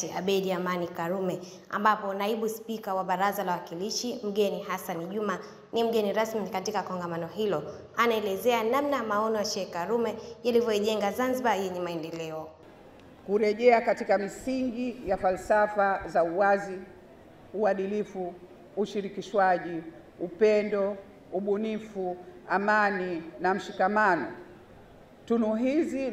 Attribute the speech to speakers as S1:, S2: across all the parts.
S1: Abeid Amani Karume, ambapo naibu spika wa Baraza la Wawakilishi Mgeni Hassan Juma ni mgeni rasmi katika kongamano hilo. Anaelezea namna maono ya Sheikh Karume yalivyoijenga Zanzibar yenye maendeleo.
S2: Kurejea katika misingi ya falsafa za uwazi, uadilifu, ushirikishwaji, upendo, ubunifu, amani na mshikamano. Tunu hizi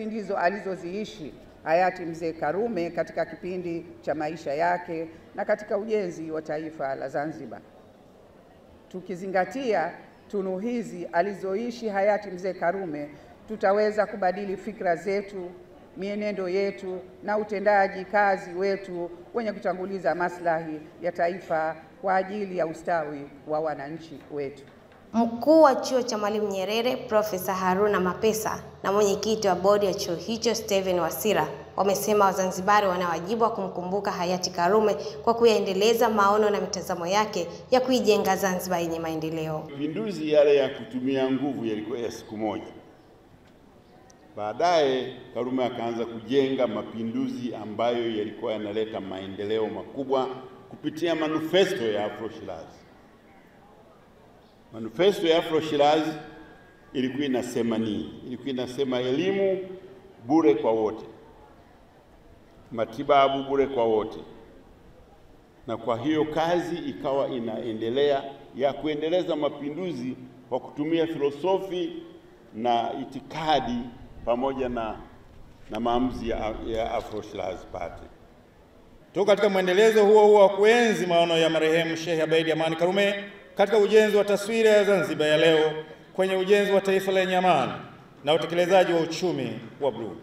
S2: ndizo alizoziishi hayati Mzee Karume katika kipindi cha maisha yake na katika ujenzi wa taifa la Zanzibar. Tukizingatia tunu hizi alizoishi hayati Mzee Karume, tutaweza kubadili fikra zetu, mienendo yetu na utendaji kazi wetu wenye kutanguliza maslahi ya taifa kwa ajili ya ustawi wa wananchi wetu.
S1: Mkuu wa chuo cha Mwalimu Nyerere Profesa Haruna Mapesa na mwenyekiti wa bodi ya chuo hicho Steven Wasira wamesema Wazanzibari wana wajibu wa kumkumbuka hayati Karume kwa kuyaendeleza maono na mitazamo yake ya kuijenga Zanzibar yenye maendeleo.
S3: Mapinduzi yale ya kutumia nguvu yalikuwa ya siku moja. Baadaye Karume akaanza kujenga mapinduzi ambayo yalikuwa yanaleta maendeleo makubwa kupitia manifesto ya Afro Shirazi. Manifesto ya Afro Shirazi ilikuwa inasema nini? Ilikuwa inasema elimu bure kwa wote, matibabu bure kwa wote. Na kwa hiyo kazi ikawa inaendelea ya kuendeleza mapinduzi kwa kutumia filosofi na itikadi pamoja na maamuzi ya Afro Shirazi Party.
S4: Tuko katika mwendelezo huo wa kuenzi maono ya marehemu Sheikh Abeid Amani Karume katika ujenzi wa taswira ya Zanzibar ya leo kwenye ujenzi wa taifa lenye amani na utekelezaji wa uchumi wa bluu.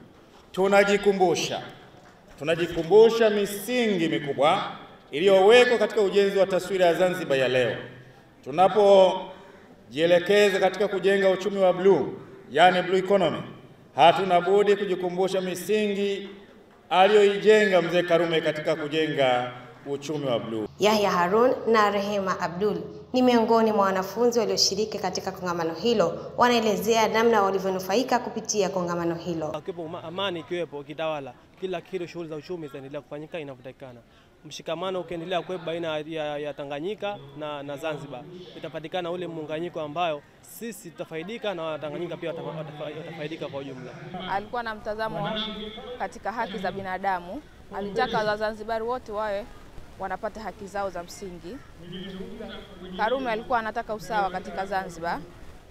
S4: Tunajikumbusha misingi mikubwa iliyowekwa katika ujenzi wa taswira ya Zanzibar ya leo. Tunapojielekeza katika kujenga uchumi wa bluu, yani blue economy, hatuna budi kujikumbusha misingi aliyoijenga Mzee Karume katika kujenga uchumi wa bluu.
S1: Yahya Harun na Rehema Abdul ni miongoni mwa wanafunzi walioshiriki katika kongamano hilo. Wanaelezea namna walivyonufaika kupitia kongamano hilo.
S5: Akiwepo amani, ikiwepo kitawala, kila kitu, shughuli za uchumi zinaendelea kufanyika inavyotakikana. Mshikamano ukiendelea kuwepo baina ya Tanganyika na Zanzibar, itapatikana ule muunganyiko ambayo sisi tutafaidika na Watanganyika pia watafaidika kwa ujumla.
S6: Alikuwa na mtazamo katika haki za binadamu. Alitaka Wazanzibari wote wawe wanapata haki zao za msingi. Karume alikuwa anataka usawa katika Zanzibar.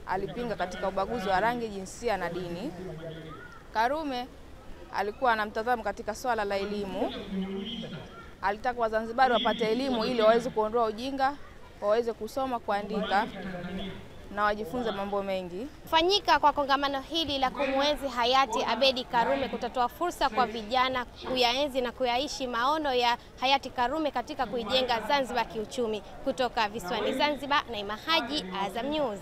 S6: Alipinga katika ubaguzi wa rangi, jinsia na dini. Karume alikuwa na mtazamo katika swala la elimu. Alitaka Wazanzibari wapate elimu ili waweze kuondoa ujinga, waweze kusoma, kuandika na wajifunze mambo mengi.
S7: Kufanyika kwa kongamano hili la kumwenzi hayati Abeid Karume kutatoa fursa kwa vijana kuyaenzi na kuyaishi maono ya hayati Karume katika kuijenga Zanzibar kiuchumi. Kutoka visiwani Zanzibar, Naima Haji, Azam News.